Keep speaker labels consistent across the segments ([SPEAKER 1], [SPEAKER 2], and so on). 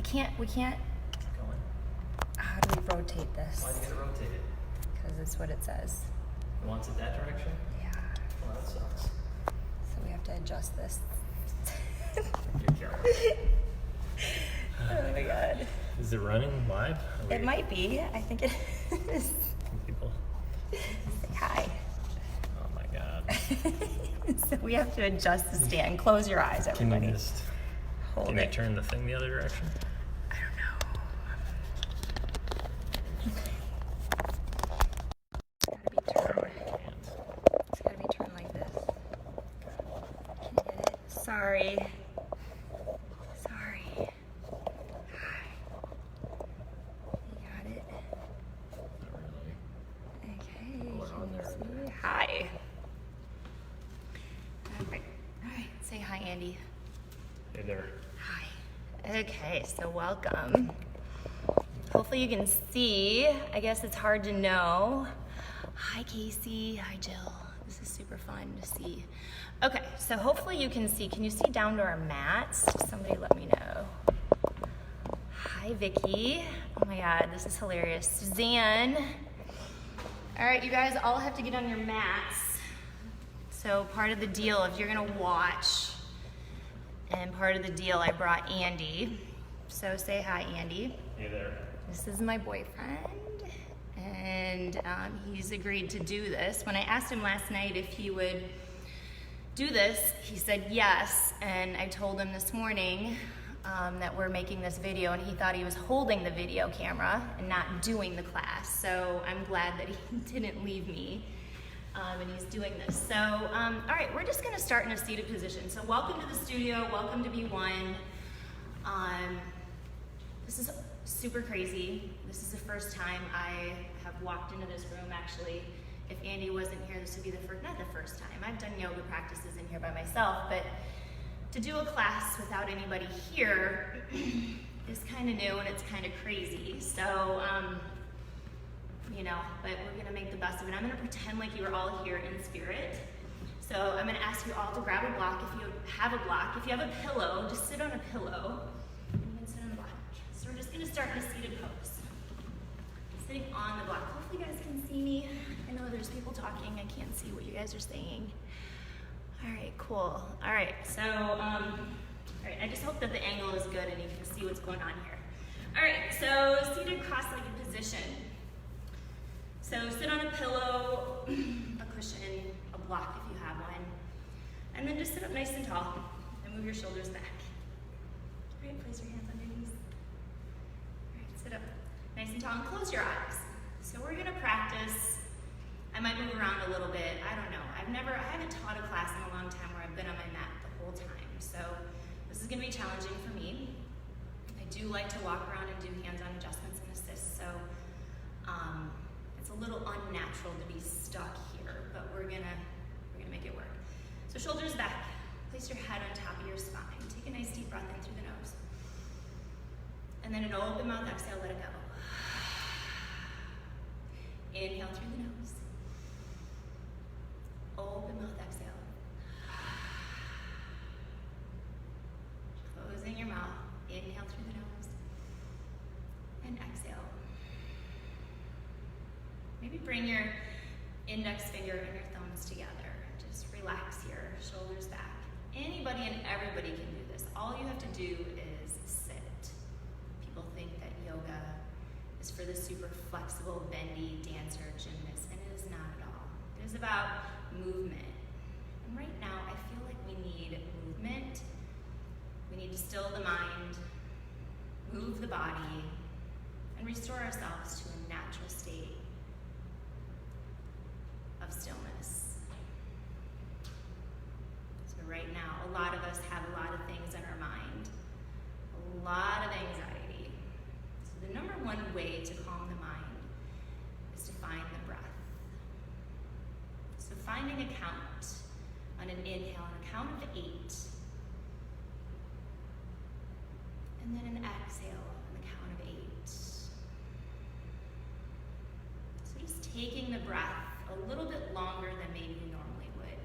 [SPEAKER 1] we can't.
[SPEAKER 2] Keep going.
[SPEAKER 1] How do we rotate this?
[SPEAKER 2] Why do you gotta rotate it?
[SPEAKER 1] Because it's what it says.
[SPEAKER 2] It wants it that direction?
[SPEAKER 1] Yeah.
[SPEAKER 2] Well, that sucks.
[SPEAKER 1] So we have to adjust this.
[SPEAKER 2] Good job.
[SPEAKER 1] Oh my god.
[SPEAKER 2] Is it running live?
[SPEAKER 1] It might be. I think it is.
[SPEAKER 2] People.
[SPEAKER 1] Say hi.
[SPEAKER 2] Oh my god.
[SPEAKER 1] So we have to adjust the stand. Close your eyes,
[SPEAKER 2] Can
[SPEAKER 1] everybody.
[SPEAKER 2] you just
[SPEAKER 1] Hold
[SPEAKER 2] can
[SPEAKER 1] it.
[SPEAKER 2] you turn the thing the other direction?
[SPEAKER 1] I don't know. It's gotta be turned. It's gotta be turned like this. Can you get it? Sorry. Sorry. Hi. You got it?
[SPEAKER 2] Not really.
[SPEAKER 1] Okay.
[SPEAKER 2] We're on
[SPEAKER 1] Can you
[SPEAKER 2] there.
[SPEAKER 1] see? Hi. Alright. Alright. Say hi, Andy.
[SPEAKER 2] Hey there.
[SPEAKER 1] Hi. Okay, so welcome. Hopefully you can see. I guess it's hard to know. Hi, Casey. Hi, Jill. This is super fun to see. Okay, so hopefully you can see. Can you see down to our mats? Somebody let me know. Hi, Vicky. Oh my God, this is hilarious. Suzanne. All right, you guys all have to get on your mats. So part of the deal, if you're gonna watch, and part of the deal, I brought Andy. So say hi, Andy.
[SPEAKER 2] Hey there.
[SPEAKER 1] This is my boyfriend, and he's agreed to do this. When I asked him last night if he would do this, he said yes, and I told him this morning that we're making this video, and he thought he was holding the video camera and not doing the class. So I'm glad that he didn't leave me. And he's doing this. So, all right, we're just gonna start in a seated position. So welcome to the studio, welcome to B1. This is super crazy. This is the first time I have walked into this room, actually. If Andy wasn't here, this would be not the first time. I've done yoga practices in here by myself, but to do a class without anybody here is kind of new and it's kind of crazy. So, you know, but we're gonna make the best of it. I'm gonna pretend like you are all here in spirit. So I'm gonna ask you all to grab a block if you have a block. If you have a pillow, just sit on a pillow. And you can sit on the block. So we're just gonna start in a seated pose. Sitting on the block. Hopefully you guys can see me. I know there's people talking. I can't see what you guys are saying. All right, cool. All right, so, all right, I just hope that the angle is good and you can see what's going on here. All right, so seated cross-legged position. So sit on a pillow, a cushion, a block if you have one, and then just sit up nice and tall and move your shoulders back. All right, place your hands on your knees. All right, sit up nice and tall and close your eyes. So we're gonna practice. I might move around a little bit, I don't know. I haven't taught a class in a long time where I've been on my mat the whole time. So this is gonna be challenging for me. I do like to walk around and do hands-on adjustments and assists, so it's a little unnatural to be stuck here, but we're gonna make it work. So shoulders back, place your head on top of your spine. Take a nice deep breath in through the nose. And then an open mouth exhale, let it go. Inhale through the nose. Open mouth exhale. Closing your mouth. Inhale through the nose. And exhale. Maybe bring your index finger and your thumbs together. Just relax here, shoulders back. Anybody and everybody can do this. All you have to do is sit. People think that yoga is for the super flexible, bendy dancer, gymnast, and it is not at all. It is about movement. And right now, I feel like we need movement. We need to still the mind, move the body, and restore ourselves to a natural state of stillness. So right now, a lot of us have a lot of things on our mind, a lot of anxiety. So the number one way to calm the mind is to find the breath. So finding a count on an inhale, on a count of 8, and then an exhale on the count of 8. So just taking the breath a little bit longer than maybe you normally would.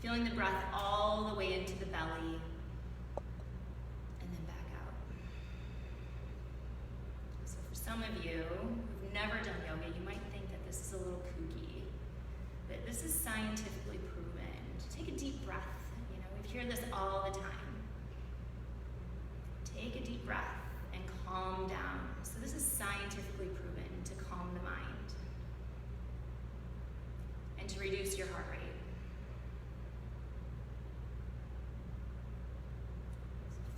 [SPEAKER 1] Feeling the breath all the way into the belly, and then back out. some of you who've never done yoga, you might think that this is a little kooky, but this is scientifically proven. Take a deep breath. You know, we hear this all the time. Take a deep breath and calm down. So this is scientifically proven to calm the mind and to reduce your heart rate.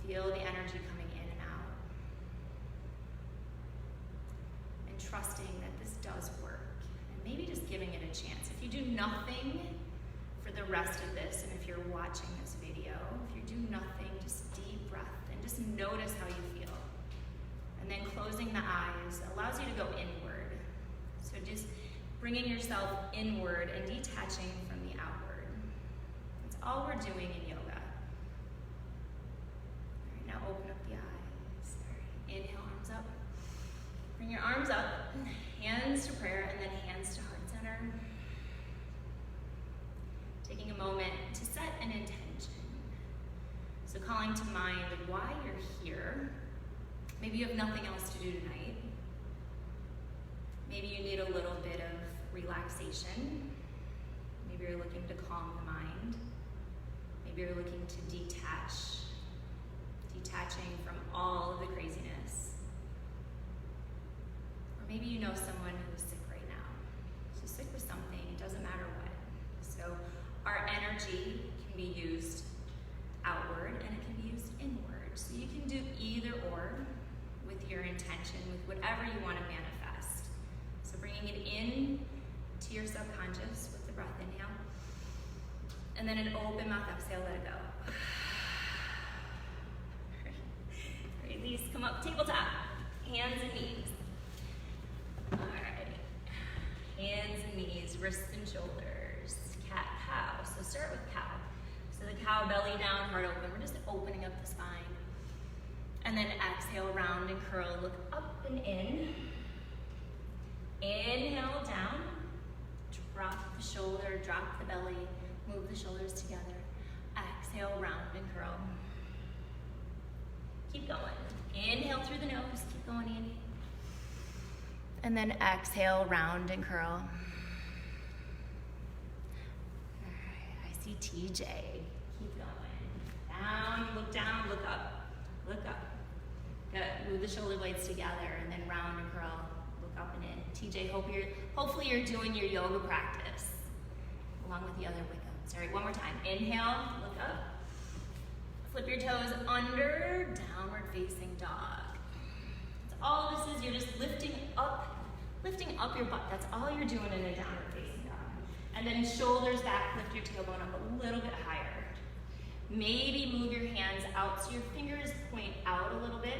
[SPEAKER 1] Feel the energy coming in and out. And trusting that this does work. And maybe just giving it a chance. If you do nothing for the rest of this, and if you're watching this video, if you do nothing, just deep breath and just notice how you feel. And then closing the eyes allows you to go inward. So just bringing yourself inward and detaching from the outward. That's all we're doing in yoga. Now open up the eyes. Inhale, arms up. Bring your arms up, hands to prayer, and then hands to heart center. Taking a moment to set an intention. So calling to mind why you're here. Maybe you have nothing else to do tonight. Maybe you need a little bit of relaxation. Maybe you're looking to calm the mind. Maybe you're looking to detaching from all of the craziness. Or maybe you know someone who's sick right now. So sick with something, it doesn't matter what. So our energy can be used outward and it can be used inward. So you can do either or with your intention, with whatever you want to manifest. So bringing it in to your subconscious with the breath, inhale. And then an open mouth exhale, let it go. Release, come up, tabletop. Hands and knees. All right. Hands and knees, wrists and shoulders. Cat, cow. So start with cow. So the cow, belly down, heart open. We're just opening up the spine. And then exhale, round and curl. Look up and in. Inhale, down. Drop the shoulder, drop the belly. Move the shoulders together. Exhale, round and curl. Keep going. Inhale through the nose. Keep going, Andy. And then exhale, round and curl. All right, I see TJ. Keep going. Down, look up. Look up. Good. Move the shoulder blades together and then round and curl. Look up and in. TJ, hopefully you're doing your yoga practice along with the other workouts. All right, one more time. Inhale, look up. Flip your toes under, downward facing dog. That's all this is. You're just lifting up your butt. That's all you're doing in a downward facing dog. And then shoulders back, lift your tailbone up a little bit higher. Maybe move your hands out so your fingers point out a little bit.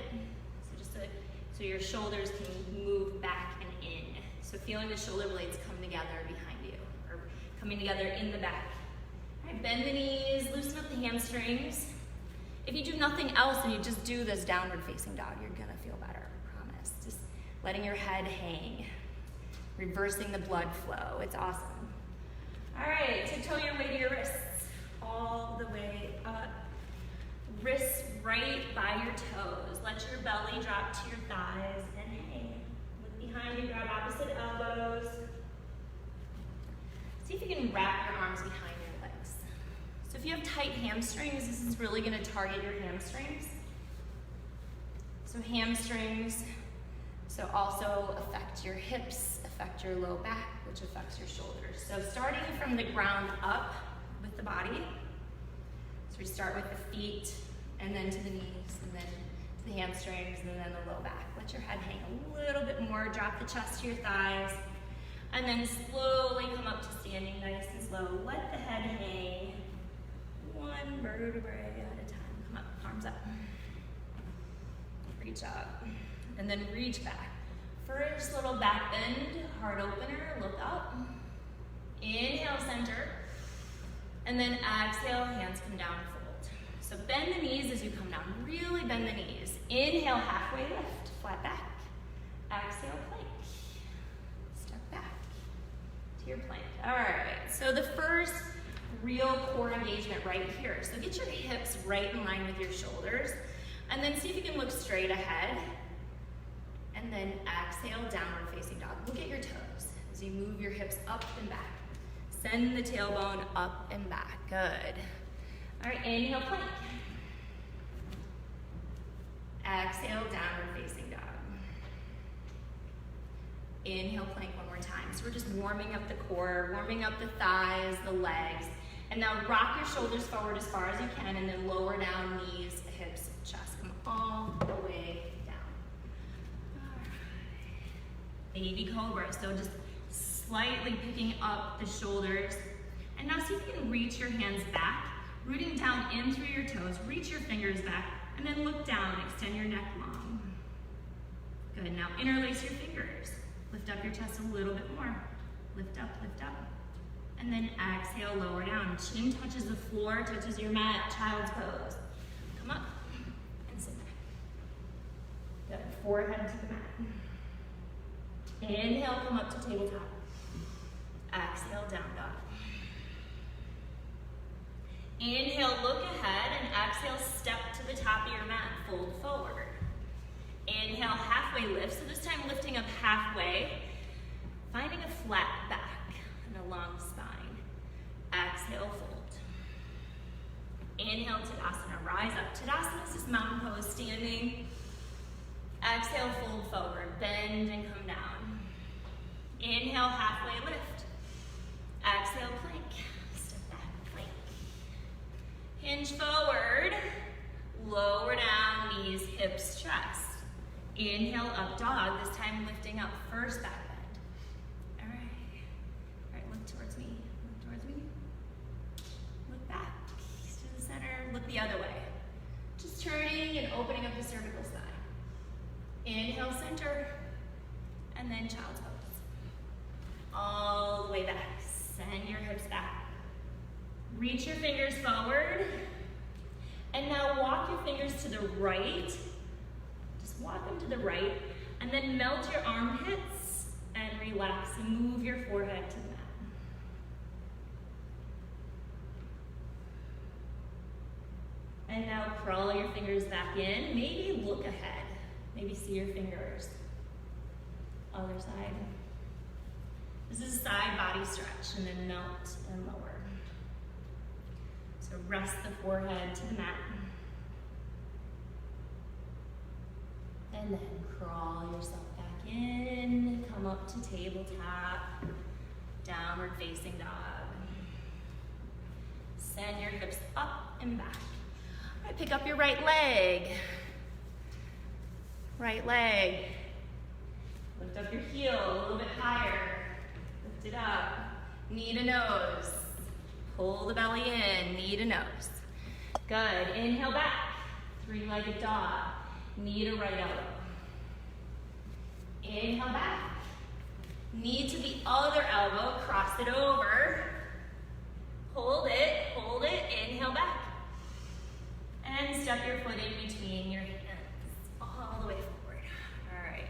[SPEAKER 1] So your shoulders can move back and in. So feeling the shoulder blades come together behind you, or coming together in the back. All right, bend the knees, loosen up the hamstrings. If you do nothing else and you just do this downward facing dog, you're gonna feel better, I promise. Just letting your head hang, reversing the blood flow. It's awesome. All right, tiptoe your way to your wrists, all the way up. Wrists right by your toes. Let your belly drop to your thighs and hang. Look behind you, grab opposite elbows. See if you can wrap your arms behind your legs. So if you have tight hamstrings, this is really going to target your hamstrings. So hamstrings, so also affect your hips, affect your low back, which affects your shoulders. So starting from the ground up with the body. So we start with the feet, and then to the knees, and then to the hamstrings, and then the low back. Let your head hang a little bit more. Drop the chest to your thighs. And then slowly come up to standing nice and slow. Let the head hang one vertebrae at a time. Come up, arms up. Reach up. And then reach back. First little back bend, heart opener, look up. Inhale, center. And then exhale, hands come down, fold. So bend the knees as you come down. Really bend the knees. Inhale, halfway lift, flat back. Exhale, plank. Step back to your plank. All right, so the first real core engagement right here. So get your hips right in line with your shoulders. And then see if you can look straight ahead. And then exhale, downward facing dog. Look at your toes as you move your hips up and back. Send the tailbone up and back. Good. All right, inhale, plank. Exhale, downward facing dog. Inhale, plank one more time. So we're just warming up the core, warming up the thighs, the legs. And now rock your shoulders forward as far as you can, and then lower down knees, hips, chest. Come all the way down. All right. Baby cobra. So just slightly picking up the shoulders. And now see if you can reach your hands back, rooting down in through your toes. Reach your fingers back, and then look down. Extend your neck long. Good. Now interlace your fingers. Lift up your chest a little bit more. Lift up, lift up. And then exhale, lower down. Chin touches the floor, touches your mat, child's pose. Come up and sit back. Good. Forehead to the mat. Inhale, come up to tabletop. Exhale, down dog. Inhale, look ahead, and exhale, step to the top of your mat, fold forward. Inhale, halfway lift. So this time lifting up halfway, finding a flat back and a long spine. Exhale, fold. Inhale, Tadasana, rise up. Tadasana is just mountain pose, standing. Exhale, fold forward, bend and come down. Inhale, halfway lift. Exhale, plank. Step back, plank. Hinge forward, lower down, knees, hips, chest. Inhale, up dog, this time lifting up, first back bend. All right, look towards me, look towards me. Look back, to the center, look the other way. Just turning and opening up the cervical spine. Inhale, center, and then child's pose. All the way back, send your hips back. Reach your fingers forward, and now walk your fingers to the right. Walk them to the right, and then melt your armpits and relax and move your forehead to the mat. And now crawl your fingers back in. Maybe look ahead. Maybe see your fingers. Other side. This is a side body stretch, and then melt and lower. So rest the forehead to the mat. And then crawl yourself back in, come up to tabletop, downward facing dog. Send your hips up and back. All right, pick up your right leg. Right leg. Lift up your heel a little bit higher. Lift it up. Knee to nose. Pull the belly in, knee to nose. Good, inhale back. Three-legged dog. Knee to right elbow. Inhale back. Knee to the other elbow, cross it over. Hold it, inhale back. And step your foot in between your hands, all the way forward. All right,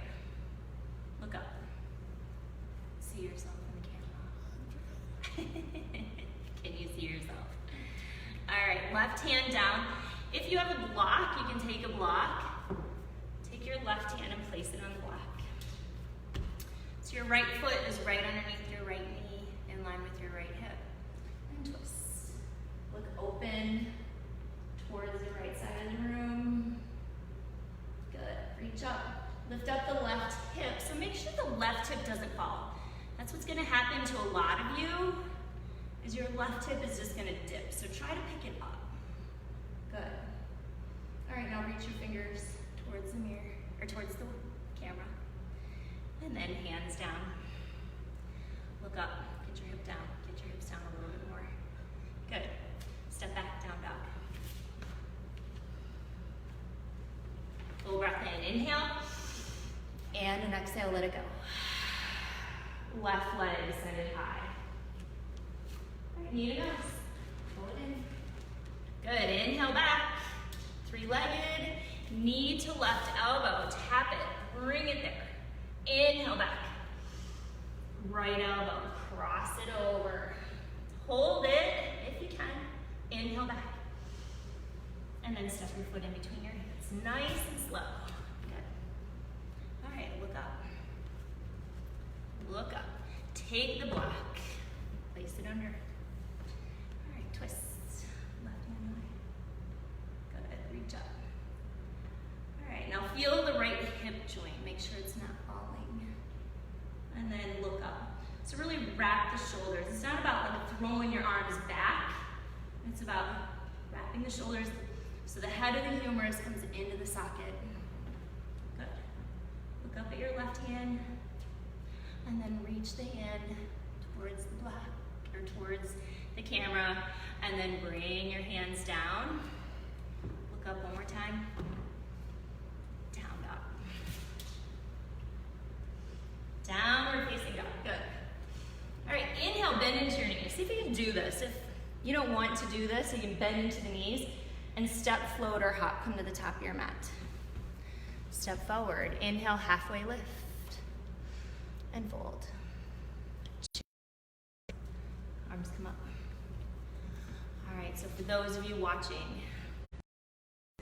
[SPEAKER 1] look up. See yourself in the camera. Can you see yourself? All right, left hand down. If you have a block, you can take a block. Take your left hand and place it on the block. So your right foot is right underneath your right knee, in line with your right hip. And twist. Look open towards the right side of the room. Good. Reach up. Lift up the left hip. So make sure the left hip doesn't fall. That's what's going to happen to a lot of you, is your left hip is just going to dip. So try to pick it up. Good. All right, now reach your fingers towards the mirror, or towards the camera. And then hands down. Look up, get your hip down. Get your hips down a little bit more. Good. Step back, down dog. Full breath in, inhale. And an exhale, let it go. Left leg extended high. All right, knee to nose. Pull it in. Good, inhale back. Three-legged, knee to left elbow, tap it, bring it there. Inhale back. Right elbow, cross it over. Hold it if you can. Inhale back. And then step your foot in between your hands. Nice and slow. Good. All right, look look up. Look up. Take the block. Place it under. All right, twist. Left hand away. Good, reach up. All right, now feel the right hip joint. Make sure it's not falling. And then look up. So really wrap the shoulders. It's not about like throwing your arms back. It's about wrapping the shoulders so the head of the humerus comes into the socket. Good. Look up at your left hand and then reach the hand towards the block or towards the camera and then bring your hands down. Look up one more time. Down dog. Downward facing dog. Good. All right, inhale, bend into your knees. See if you can do this. If you don't want to do this, you can bend into the knees and step, float, or hop. Come to the top of your mat. Step forward. Inhale, halfway lift. And fold. Arms come up. All right, so for those of you watching,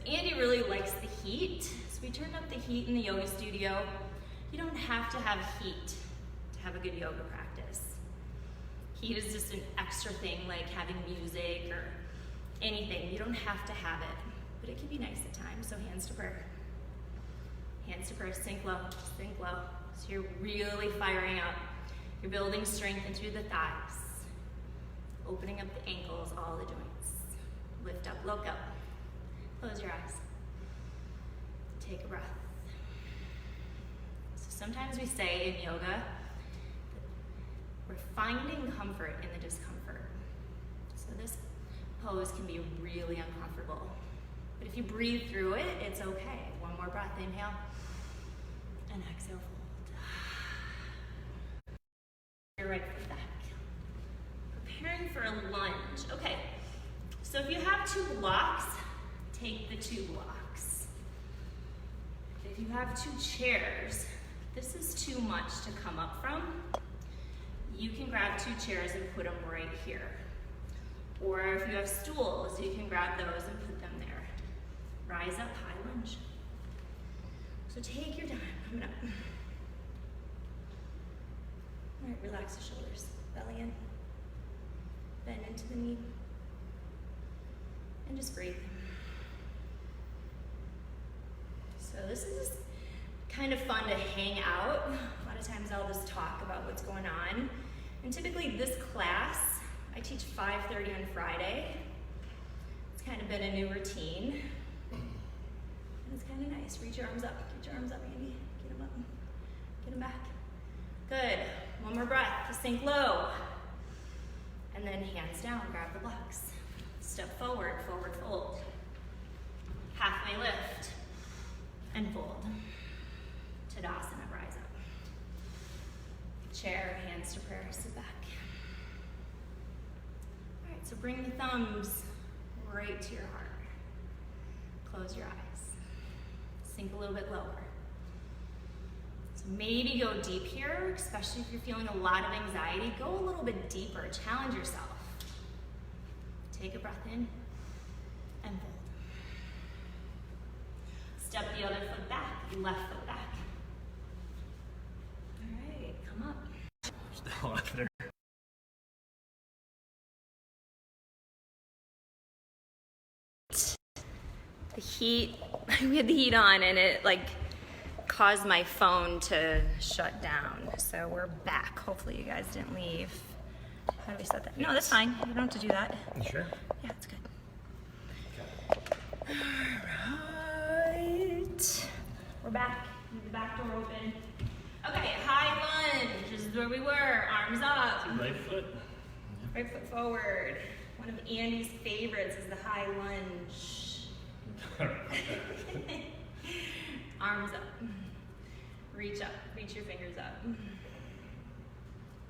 [SPEAKER 1] Andy really likes the heat. So we turned up the heat in the yoga studio. You don't have to have heat to have a good yoga practice. Heat is just an extra thing like having music or anything. You don't have to have it, but it can be nice at times. So hands to prayer. Hands to prayer, sink low, sink low. So you're really firing up. You're building strength into the thighs, opening up the ankles, all the joints. Lift up, look up. Close your eyes. Take a breath. So sometimes we say in yoga that we're finding comfort in the discomfort. So this pose can be really uncomfortable. But if you breathe through it, it's okay. One more breath, inhale. And exhale, fold. Your right foot back. Preparing for a lunge. Okay, so if you have 2 blocks, take the 2 blocks. If you have 2 chairs, this is too much to come up from. You can grab 2 chairs and put them right here. Or if you have stools, you can grab those and put them there. Rise up, high lunge. So take your time, coming up. All right, relax the shoulders, belly in. Bend into the knee. And just breathe. So this is kind of fun to hang out. A lot of times I'll just talk about what's going on. And typically this class, I teach 5:30 on Friday. It's kind of been a new routine. And it's kind of nice. Reach your arms up. Get your arms up, Andy. Get them up. Get them back. Good. One more breath. Sink low. And then hands down. Grab the blocks. Step forward. Forward fold. Halfway lift. And fold. Tadasana. Rise up. Chair. Hands to prayer. Sit back. All right. So bring the thumbs right to your heart. Close your eyes. Sink a little bit lower. So maybe go deep here, especially if you're feeling a lot of anxiety. Go a little bit deeper. Challenge yourself. Take a breath in and fold. Step the other foot back, left foot back. All right, come up.
[SPEAKER 2] Still up there.
[SPEAKER 1] The heat, we had the heat on and it caused my phone to shut down. So we're back. Hopefully you guys didn't leave. How do we set that? No, that's fine. You don't have to do that.
[SPEAKER 2] You sure?
[SPEAKER 1] Yeah, it's good. All right. We're back. Leave the back door open. Okay, high lunge. This is where we were. Arms up.
[SPEAKER 2] Right foot.
[SPEAKER 1] Right foot forward. One of Andy's favorites is the high lunge. Arms up. Reach up. Reach your fingers up.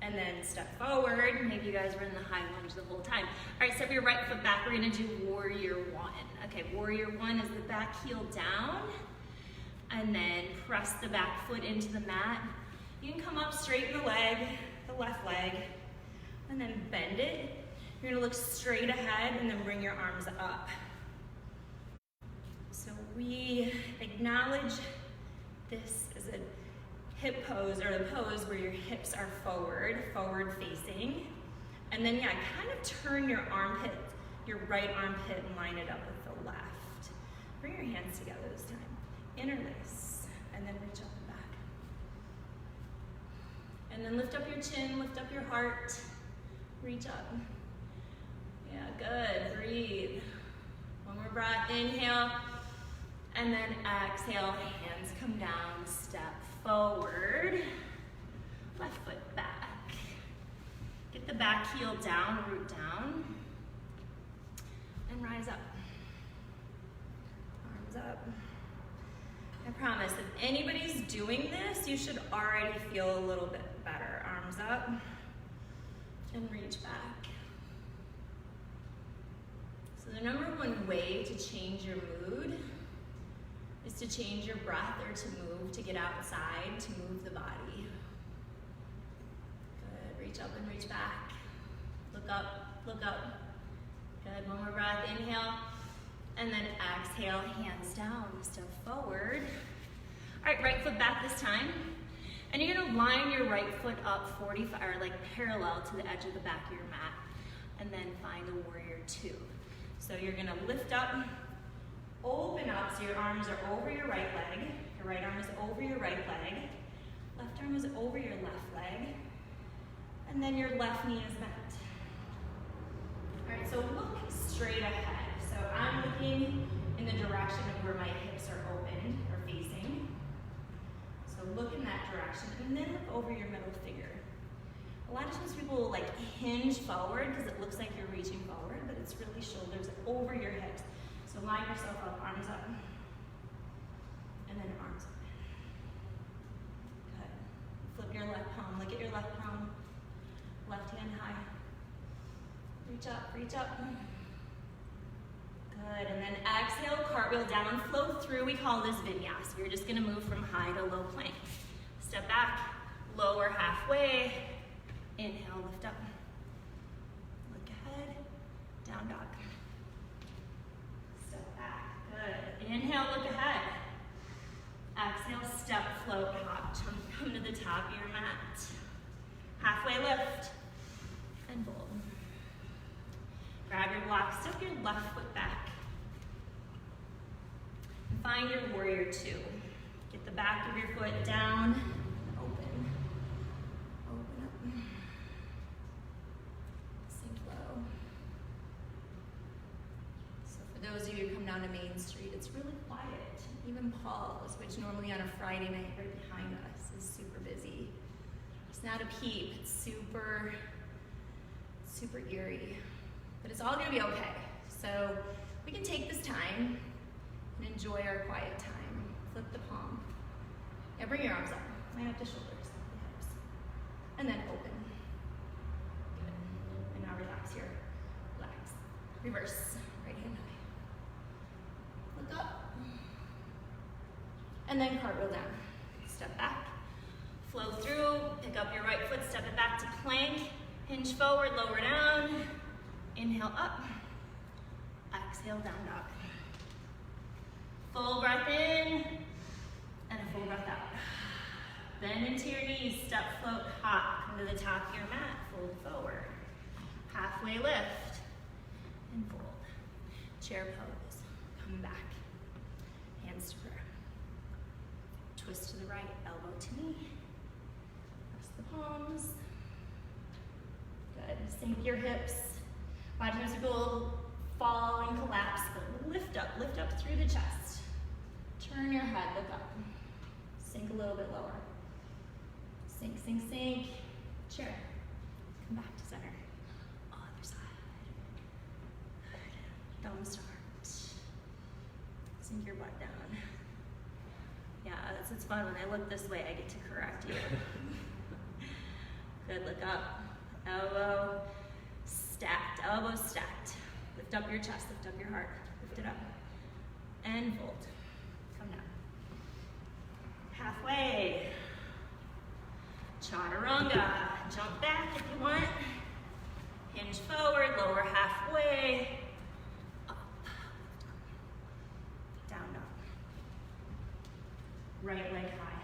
[SPEAKER 1] And then step forward. Maybe you guys were in the high lunge the whole time. All right, step your right foot back. We're gonna do warrior 1. Okay, warrior 1 is the back heel down. And then press the back foot into the mat. You can come up, straighten the leg, the left leg, and then bend it. You're gonna look straight ahead and then bring your arms up. So we acknowledge this is a
[SPEAKER 3] hip pose, or the pose where your hips are forward facing. And then yeah, kind of turn your armpit, your right armpit, and line it up with the left. Bring your hands together this time. Interlace, and then reach up and back. And then lift up your chin, lift up your heart, reach up. Yeah, good, breathe. One more breath, inhale, and then exhale, hands come down, step forward, left foot back. Get the back heel down, root down, and rise up. Arms up. I promise, if anybody's doing this, you should already feel a little bit better. Arms up, and reach back. So the number one way to change your mood is to change your breath, or to move, to get outside, to move the body. Good, reach up and reach back. Look up, look up. Good, one more breath, inhale. And then exhale, hands down, step forward. All right, right foot back this time. And you're gonna line your right foot up 45, or like parallel to the edge of the back of your mat. And then find a warrior two. So you're gonna lift up, open up, so your arms are over your right leg. Your right arm is over your right leg. Left arm is over your left leg. And then your left knee is bent. All right, so look straight ahead. So I'm looking in the direction of where my hips are open or facing. So look in that direction, and then look over your middle finger. A lot of times people will like hinge forward because it looks like you're reaching forward, but it's really shoulders over your hips. So line yourself up, arms up, and then arms up. Good. Flip your left palm, look at your left palm, left hand high. Reach up, reach up. Good, and then exhale, cartwheel down, flow through. We call this vinyasa. You're just gonna move from high to low plank. Step back, lower halfway. Inhale, lift up. Look ahead, down dog. Step back, good. Inhale, look ahead. Exhale, step, float, hop, come to the top of your mat. Halfway lift, and fold. Grab your block, step your left foot back. And find your warrior two. Get the back of your foot down, open. Open up. Sink low. So for those of you who come down to Main Street, it's really quiet. Even Paul's, which normally on a Friday night right behind us is super busy. It's not a peep, it's super eerie. But it's all gonna be okay. So we can take this time and enjoy our quiet time. Flip the palm. Yeah, bring your arms up. Line up the shoulders, the hips. And then open. Good. And now relax here. Relax. Reverse. Right hand high. Look up. And then cartwheel down. Step back. Flow through. Pick up your right foot. Step it back to plank. Hinge forward, lower down. Inhale up, exhale down dog. Full breath in, and a full breath out. Bend into your knees, step, float, hop. Come to the top of your mat, fold forward. Halfway lift, and fold. Chair pose, come back. Hands to prayer. Twist to the right, elbow to knee. Press the palms. Good, sink your hips. A lot of times people will fall and collapse, but lift up through the chest. Turn your head, look up. Sink a little bit lower. Sink, sink, sink. Chair. Come back to center. Other side. Good. Thumb start. Sink your butt down. Yeah, it's fun. When I look this way, I get to correct you. Good, look up. Elbow stacked, elbows stacked. Lift up your chest, lift up your heart. Lift it up. And fold. Come down. Halfway. Chaturanga. Jump back if you want. Hinge forward, lower halfway. Up. Down dog. Right leg high.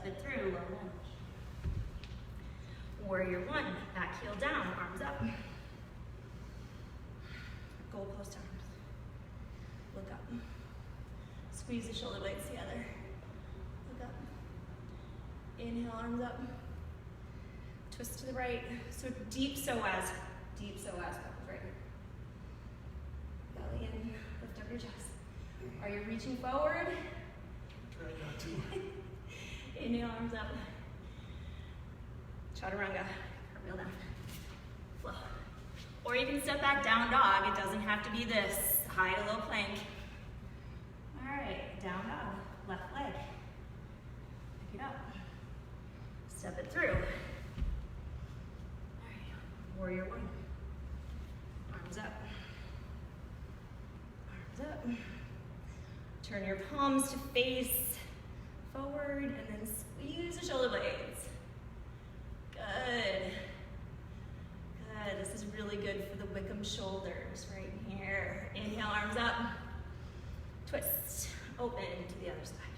[SPEAKER 3] Step it through, low lunge. Warrior one, back heel down, arms up. Goalpost arms. Look up. Squeeze the shoulder blades together. Look up. Inhale, arms up. Twist to the right. So deep psoas. Deep psoas, right. Belly in, lift up your chest. Are you reaching forward?
[SPEAKER 4] Try not to.
[SPEAKER 3] Inhale, arms up. Chaturanga, cartwheel down. Flow. Or you can step back, down dog. It doesn't have to be this high to low plank. All right, down dog, left leg. Pick it up. Step it through. All right, warrior one. Arms up. Arms up. Turn your palms to face forward and then squeeze the shoulder blades. Good. Good. This is really good for the Wickham shoulders right here. Inhale, arms up. Twist. Open to the other side.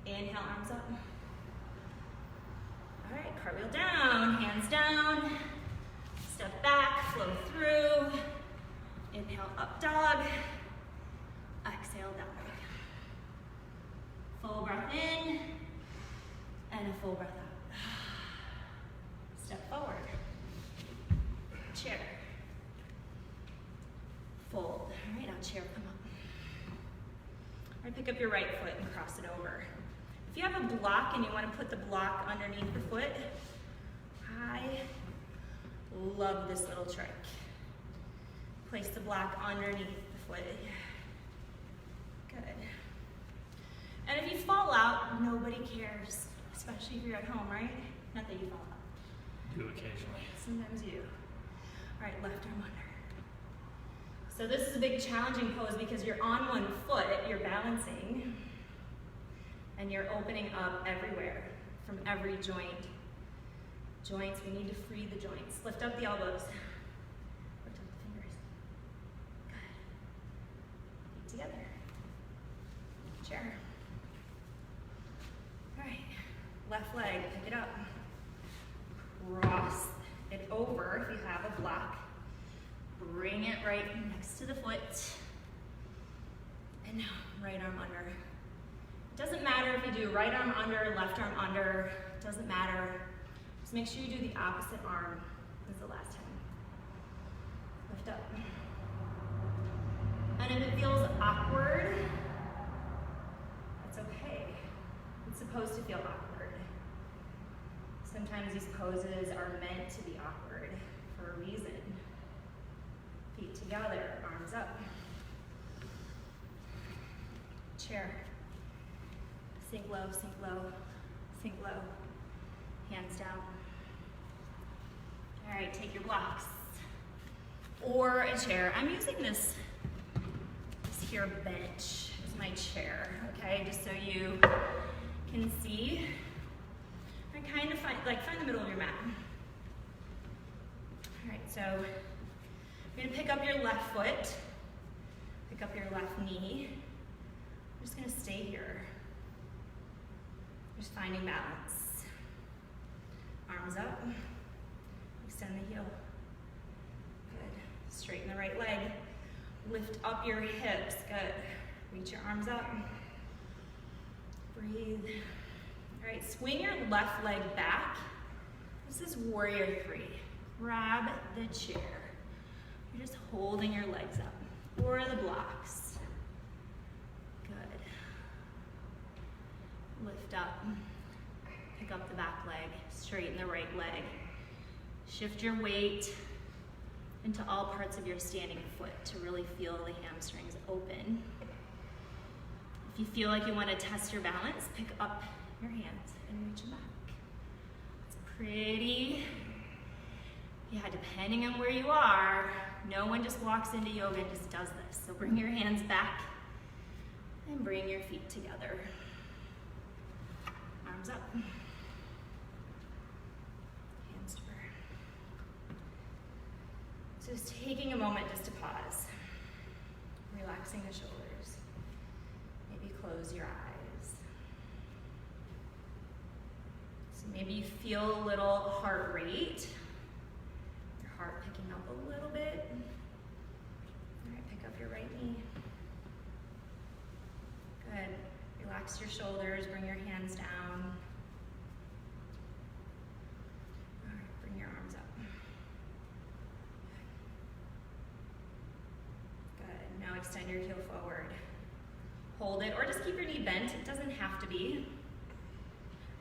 [SPEAKER 3] Inhale, arms up. All right, cartwheel down, hands down. Step back, flow through. Inhale, up dog. Exhale, down dog. Full breath in. And a full breath out. Step forward. Chair. Fold. All right, now chair, come up. All right, pick up your right foot and cross it over. If you have a block and you want to put the block underneath the foot, I love this little trick. Place the block underneath the foot. Good. And if you fall out, nobody cares. Especially if you're at home, right? Not that you fall out.
[SPEAKER 2] Do occasionally.
[SPEAKER 3] Sometimes you do. All right, left arm under. So this is a big challenging pose because you're on one foot, you're balancing, and you're opening up everywhere from every joint. Joints, we need to free the joints. Lift up the elbows. Lift up the fingers. Good. Feet together. Chair. All right. Left leg, pick it up. Cross it over if you have a block. Bring it right next to the foot. And now, right arm under. It doesn't matter if you do right arm under, left arm under. It doesn't matter. Just make sure you do the opposite arm as the last time. Lift up. And if it feels awkward, that's okay. It's supposed to feel awkward. Sometimes these poses are meant to be awkward for a reason. Feet together, arms up. Chair. Sink low, sink low, sink low. Hands down. All right, take your blocks. Or a chair. I'm using this here bench as my chair, okay? Just so you can see. I kind of find the middle of your mat. All right, so you're gonna pick up your left foot, pick up your left knee. We're just gonna stay here. Just finding balance. Arms up, extend the heel. Good, straighten the right leg. Lift up your hips, good. Reach your arms up. Breathe. All right, swing your left leg back. This is warrior three. Grab the chair. You're just holding your legs up, or the blocks. Good. Lift up. Pick up the back leg, straighten the right leg. Shift your weight into all parts of your standing foot to really feel the hamstrings open. If you feel like you want to test your balance, pick up your hands and reach them back. It's pretty, yeah, depending on where you are, no one just walks into yoga and just does this. So bring your hands back and bring your feet together. Arms up. Hands to prayer. So just taking a moment just to pause. Relaxing the shoulders. Maybe close your eyes. So maybe you feel a little heart rate. Your heart picking up a little bit. All right, pick up your right knee. Good. Relax your shoulders, bring your hands down. All right, bring your arms up. Good. Now extend your heel forward. Hold it, or just keep your knee bent. It doesn't have to be.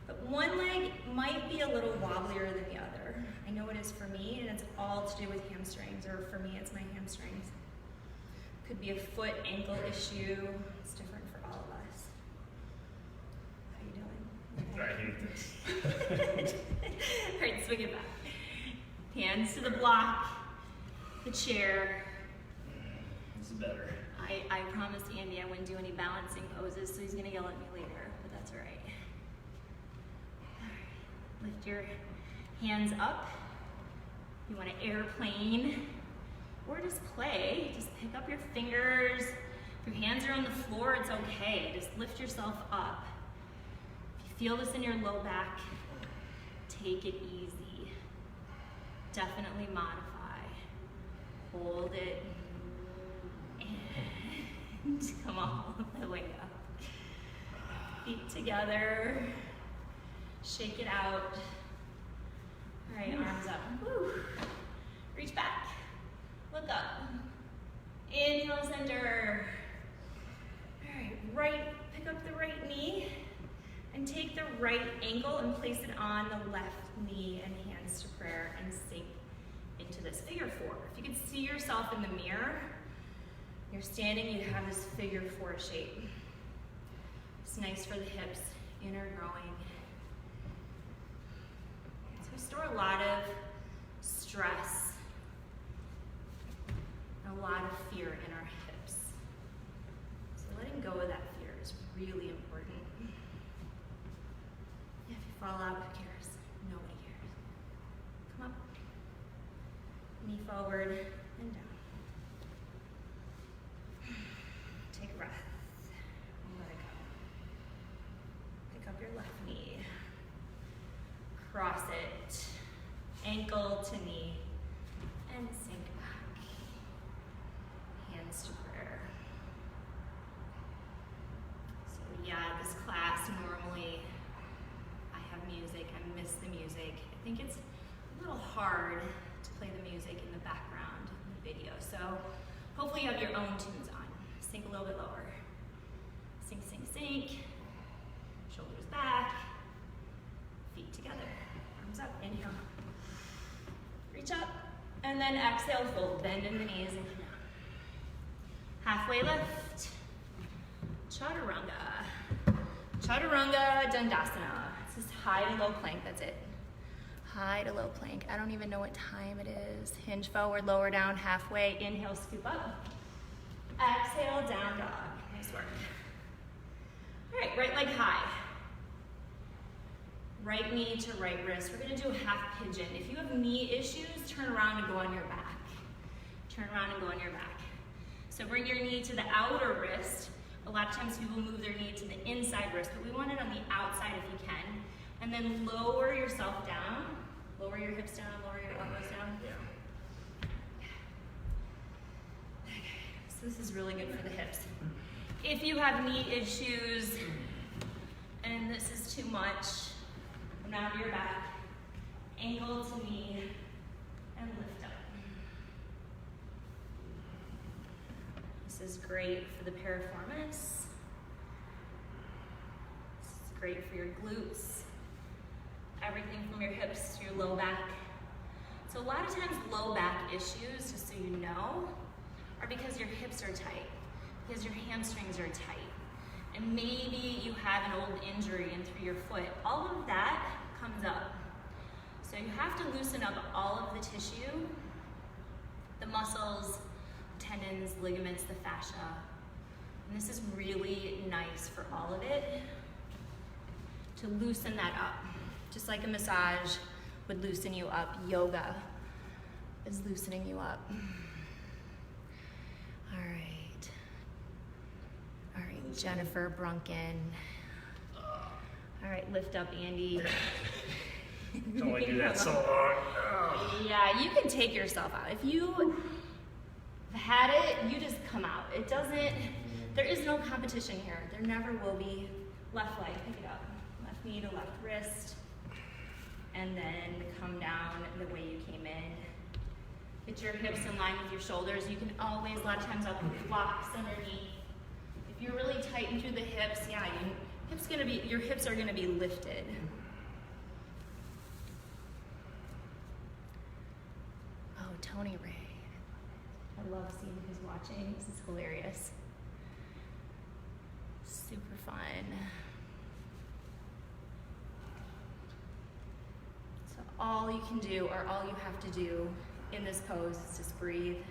[SPEAKER 3] But one leg might be a little wobblier than the other. I know it is for me, and it's all to do with hamstrings, or for me, it's my hamstrings. Could be a foot, ankle issue. It's different for all of us. How you doing?
[SPEAKER 2] I hate this.
[SPEAKER 3] All right, swing it back. Hands to the block, the chair.
[SPEAKER 2] This is better.
[SPEAKER 3] I promised Andy I wouldn't do any balancing poses, so he's gonna yell at me later, but that's all right. All right. Lift your hands up. You want to airplane, or just play. Just pick up your fingers. If your hands are on the floor, it's okay. Just lift yourself up. If you feel this in your low back, take it easy. Definitely modify. Hold it. And come all the way up. Feet together. Shake it out. All right, arms up. Woo. Reach back. Look up. Inhale, center. All right, pick up the right knee and take the right ankle and place it on the left knee and hands to prayer and sink into this figure four. If you could see yourself in the mirror, you're standing, you have this figure four shape. It's nice for the hips, inner growing. So we store a lot of stress and a lot of fear in our hips. So letting go of that fear is really important. If you fall out, who cares? Nobody cares. Come up. Knee forward and down. Take a breath. And let it go. Pick up your left knee. Cross it. Ankle to knee. And sink back. Hands to prayer. So yeah, this class normally I have music. I miss the music. I think it's a little hard to play the music in the background in the video. So hopefully you have your own tunes on. Sink a little bit lower. Sink, sink, sink. Shoulders back. Feet together. Arms up. Inhale. Reach up. And then exhale, fold. Bend in the knees and come down. Halfway lift. Chaturanga. Chaturanga Dandasana. This is high to low plank. That's it. High to low plank. I don't even know what time it is. Hinge forward, lower down, halfway. Inhale, scoop up. Exhale, down dog. Nice work. All right, right leg high. Right knee to right wrist. We're gonna do a half pigeon. If you have knee issues, turn around and go on your back. Turn around and go on your back. So bring your knee to the outer wrist. A lot of times people move their knee to the inside wrist, but we want it on the outside if you can. And then lower yourself down. Lower your hips down, lower your elbows down.
[SPEAKER 2] Yeah.
[SPEAKER 3] So this is really good for the hips. If you have knee issues and this is too much, come down to your back, ankle to knee, and lift up. This is great for the piriformis. This is great for your glutes. Everything from your hips to your low back. So a lot of times low back issues, just so you know, are because your hips are tight, because your hamstrings are tight, and maybe you have an old injury in through your foot. All of that comes up. So you have to loosen up all of the tissue, the muscles, tendons, ligaments, the fascia. And this is really nice for all of it, to loosen that up. Just like a massage would loosen you up, yoga is loosening you up. All right, Jennifer Brunken. All All right, lift up, Andy.
[SPEAKER 2] Don't want to do that so long. Oh.
[SPEAKER 3] Yeah, you can take yourself out. If you had it, you just come out. It doesn't, there is no competition here. There never will be. Left leg, pick it up. Left knee to left wrist. And then come down the way you came in. Get your hips in line with your shoulders. You can always, a lot of times I'll put blocks underneath. If you're really tight through the hips, yeah, your hips are gonna be lifted. Oh, Tony Ray. I love seeing who's watching. This is hilarious. Super fun. So all you can do, or all you have to do in this pose is just breathe.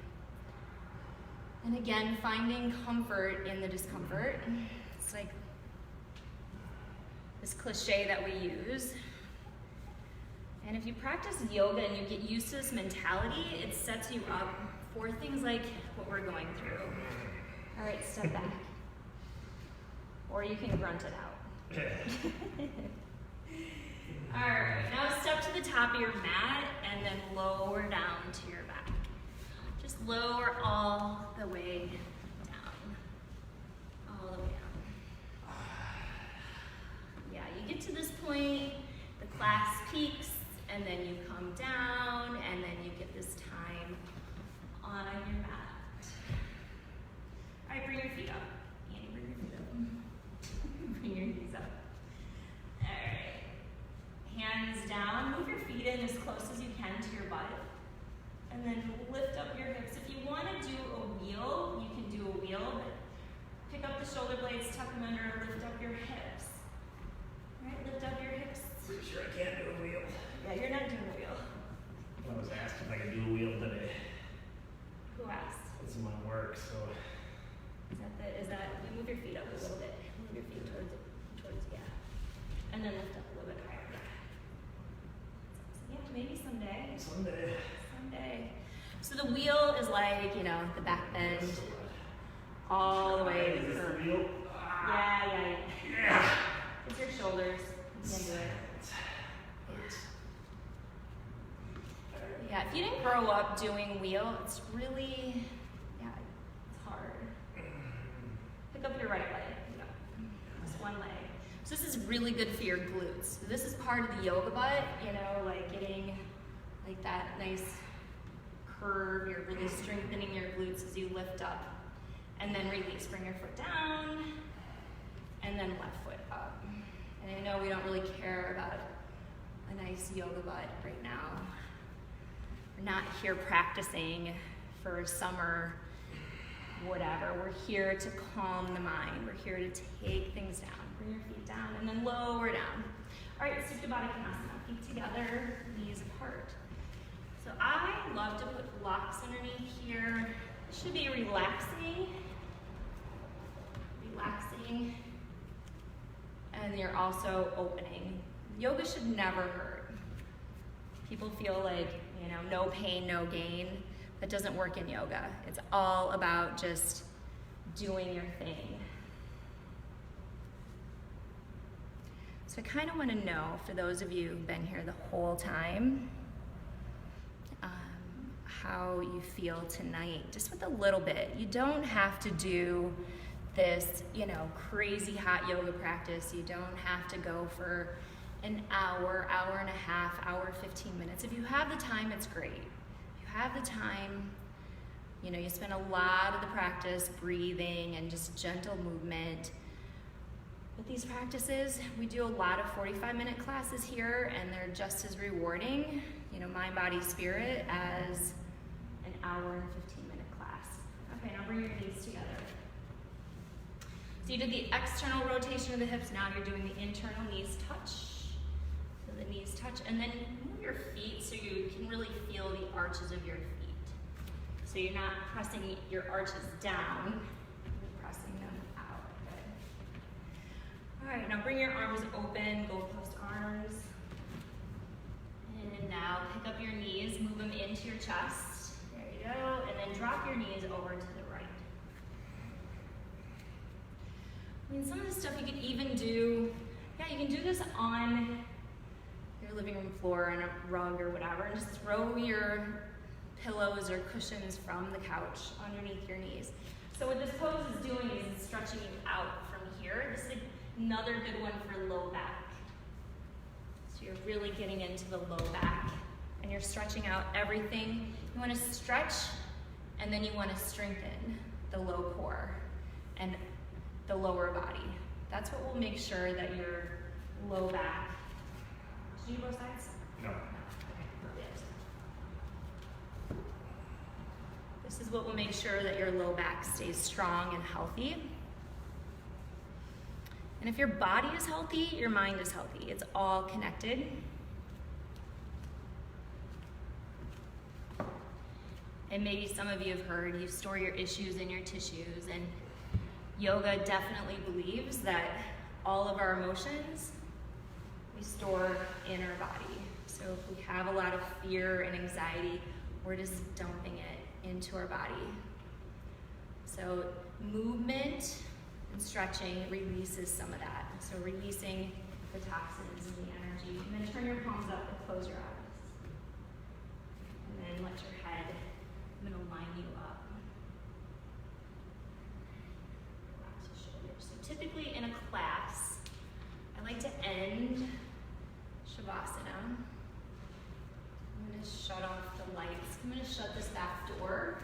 [SPEAKER 3] And again, finding comfort in the discomfort. It's like this cliche that we use. And if you practice yoga and you get used to this mentality, it sets you up for things like what we're going through. All right, step back. Or you can grunt it out. All right, now step to the top of your mat and then lower down to your back. Just lower all the way down. All the way down. Yeah, you get to this point, the class peaks, and then you come down, and then you get this time on your mat. All right, bring your feet up. Annie, bring your feet up. Bring your knees up. All right. Hands down, move your feet in as close as you can to your butt. And then lift up your hips. If you want to do a wheel, you can do a wheel, but pick up the shoulder blades, tuck them under, lift up your hips. All right, lift up your hips.
[SPEAKER 2] Pretty sure I can't do a wheel.
[SPEAKER 3] Yeah, you're not doing a wheel.
[SPEAKER 2] I was asked if I could do a wheel today.
[SPEAKER 3] Who asked?
[SPEAKER 2] It's in my work, so.
[SPEAKER 3] Is that, you move your feet up a little bit. Move your feet towards, yeah. And then lift up a little bit higher, yeah. Yeah, maybe someday.
[SPEAKER 2] Someday.
[SPEAKER 3] Someday. So the wheel is like, the back bend all the way
[SPEAKER 2] Is this
[SPEAKER 3] through.
[SPEAKER 2] the wheel?
[SPEAKER 3] Yeah.
[SPEAKER 2] Yeah.
[SPEAKER 3] It's your shoulders. You can do it. Yeah, if you didn't grow up doing wheel, it's really, it's hard. Pick up your right leg. Just one leg. So this is really good for your glutes. So this is part of the yoga butt, like getting like that nice curve. You're really strengthening your glutes as you lift up. And then release. Bring your foot down. And then left foot up. And I know we don't really care about a nice yoga butt right now. We're not here practicing for summer, whatever. We're here to calm the mind. We're here to take things down. Bring your feet down and then lower down. All right, Supta Baddha Konasana. Feet together, knees apart. So I love to put blocks underneath here. It should be relaxing. And you're also opening. Yoga should never hurt. People feel like, no pain, no gain. That doesn't work in yoga. It's all about just doing your thing. So I kind of want to know, for those of you who've been here the whole time, how you feel tonight, just with a little bit. You don't have to do this, crazy hot yoga practice. You don't have to go for an hour, hour and a half, hour, 15 minutes. If you have the time, it's great. If you have the time, you spend a lot of the practice breathing and just gentle movement. With these practices, we do a lot of 45-minute classes here, and they're just as rewarding, mind, body, spirit, as an hour and 15-minute class. Okay, now bring your knees together. So you did the external rotation of the hips, now you're doing the internal knees touch. So the knees touch, and then move your feet so you can really feel the arches of your feet. So you're not pressing your arches down, you're pressing them out. Good. All right, now bring your arms open, goalpost arms. And now pick up your knees, move them into your chest. There you go, and then drop your knees over to the right. Some of this stuff you could even do, Yeah, you can do this on your living room floor on a rug or whatever, and just throw your pillows or cushions from the couch underneath your knees. So what this pose is doing is it's stretching you out from here. This is another good one for low back. So you're really getting into the low back, and you're stretching out everything. You want to stretch, and then you want to strengthen the low core and the lower body. That's what will make sure that your low back. Did you do both sides?
[SPEAKER 2] No.
[SPEAKER 3] Okay, perfect. This is what will make sure that your low back stays strong and healthy. And if your body is healthy, your mind is healthy. It's all connected. And maybe some of you have heard you store your issues in your tissues, and yoga definitely believes that all of our emotions we store in our body. So if we have a lot of fear and anxiety, we're just dumping it into our body. So movement and stretching releases some of that. So releasing the toxins and the energy. And then turn your palms up and close your eyes. And then let your head, I'm gonna line you up. Relax your shoulders. So typically in a class, I like to end Shavasana. I'm gonna shut off the lights. I'm gonna shut this back door.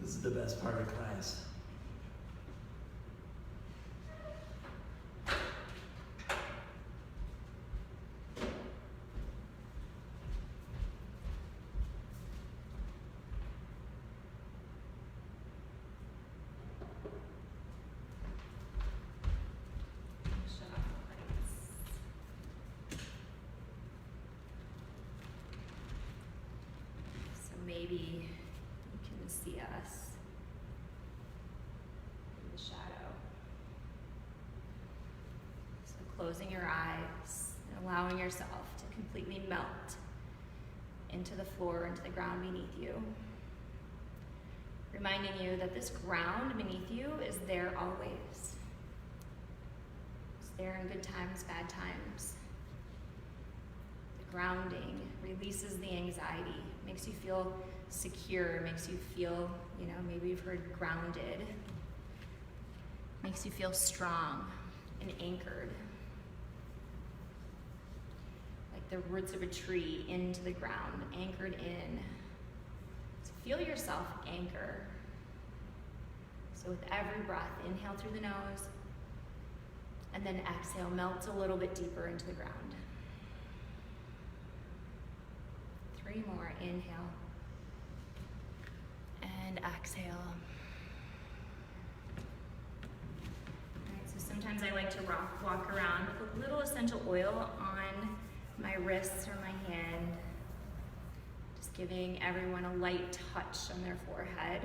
[SPEAKER 4] This is the best part of class.
[SPEAKER 3] Shut off the lights. So maybe you can see us in the shadow. So closing your eyes and allowing yourself to completely melt into the floor, into the ground beneath you. Reminding you that this ground beneath you is there always. It's there in good times, bad times. The grounding releases the anxiety, makes you feel secure, makes you feel, maybe you've heard grounded. Makes you feel strong and anchored. Like the roots of a tree into the ground, anchored in. So feel yourself anchor. So with every breath, inhale through the nose, and then exhale, melt a little bit deeper into the ground. 3 more, inhale, and exhale. All right, so sometimes I like to walk around with a little essential oil on my wrists or my hand, just giving everyone a light touch on their forehead.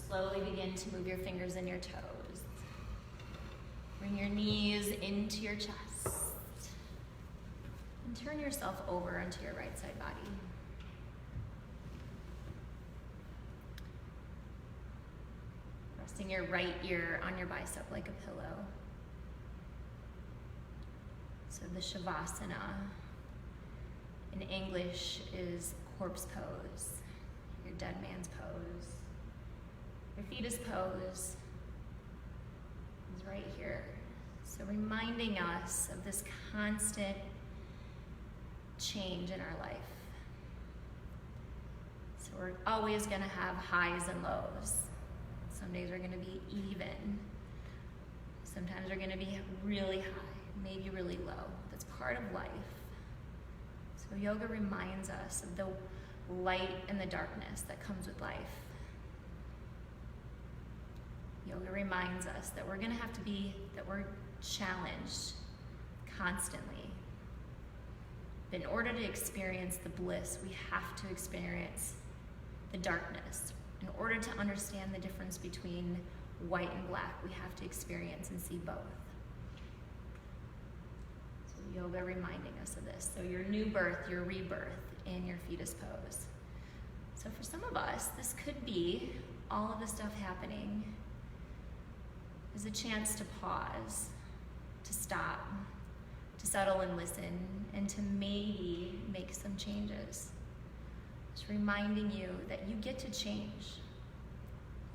[SPEAKER 3] Slowly begin to move your fingers and your toes. Bring your knees into your chest. And turn yourself over onto your right side body. Resting your right ear on your bicep like a pillow. So the Shavasana in English is corpse pose, your dead man's pose. Your fetus pose is right here. So reminding us of this constant change in our life. So we're always gonna have highs and lows. Some days are gonna be even. Sometimes they're gonna be really high, maybe really low. That's part of life. So yoga reminds us of the light and the darkness that comes with life. Yoga reminds us that we're
[SPEAKER 1] challenged constantly. But in order to experience the bliss, we have to experience the darkness. In order to understand the difference between white and black, we have to experience and see both. So yoga reminding us of this. So your new birth, your rebirth in your fetus pose. So for some of us, this could be all of the stuff happening is a chance to pause, to stop, to settle and listen, and to maybe make some changes. Just reminding you that you get to change.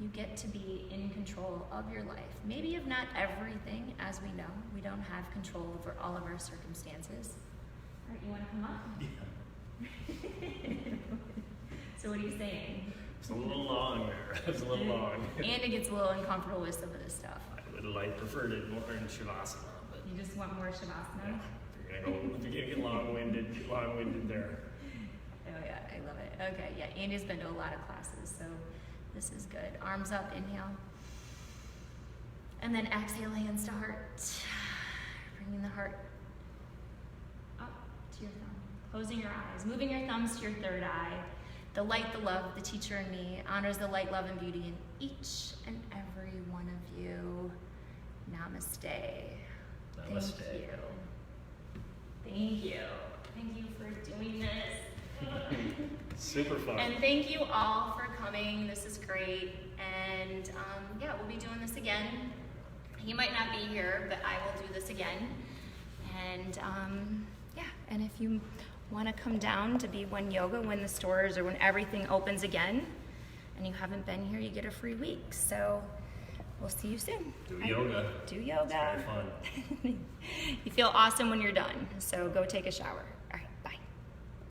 [SPEAKER 1] You get to be in control of your life. Maybe of not everything, as we know. We don't have control over all of our circumstances. All right, you want to come up?
[SPEAKER 4] Yeah.
[SPEAKER 1] So what are you saying?
[SPEAKER 2] It's a little long there. It's a little long.
[SPEAKER 1] Andy gets a little uncomfortable with some of this stuff.
[SPEAKER 2] I would like preferred it more in Shavasana, but
[SPEAKER 1] You just want more Shavasana?
[SPEAKER 2] yeah, if you're gonna get long-winded there.
[SPEAKER 1] Oh yeah, I love it. Okay, yeah, Andy's been to a lot of classes, so this is good. Arms up, inhale. And then exhale, hands to heart. Bringing the heart up to your thumb. Closing your eyes, moving your thumbs to your third eye. The light, the love, the teacher in me honors the light, love, and beauty in each and every one of you. Namaste.
[SPEAKER 2] Namaste.
[SPEAKER 1] Thank you. Thank you. Thank you for doing this.
[SPEAKER 2] Super fun.
[SPEAKER 1] And thank you all for coming. This is great. And yeah, we'll be doing this again. He might not be here, but I will do this again. And yeah, and if you want to come down to B1 Yoga when the stores or when everything opens again, and you haven't been here, you get a free week. So we'll see you soon.
[SPEAKER 2] Do yoga.
[SPEAKER 1] Do yoga.
[SPEAKER 2] It's very fun.
[SPEAKER 1] You feel awesome when you're done. So go take a shower.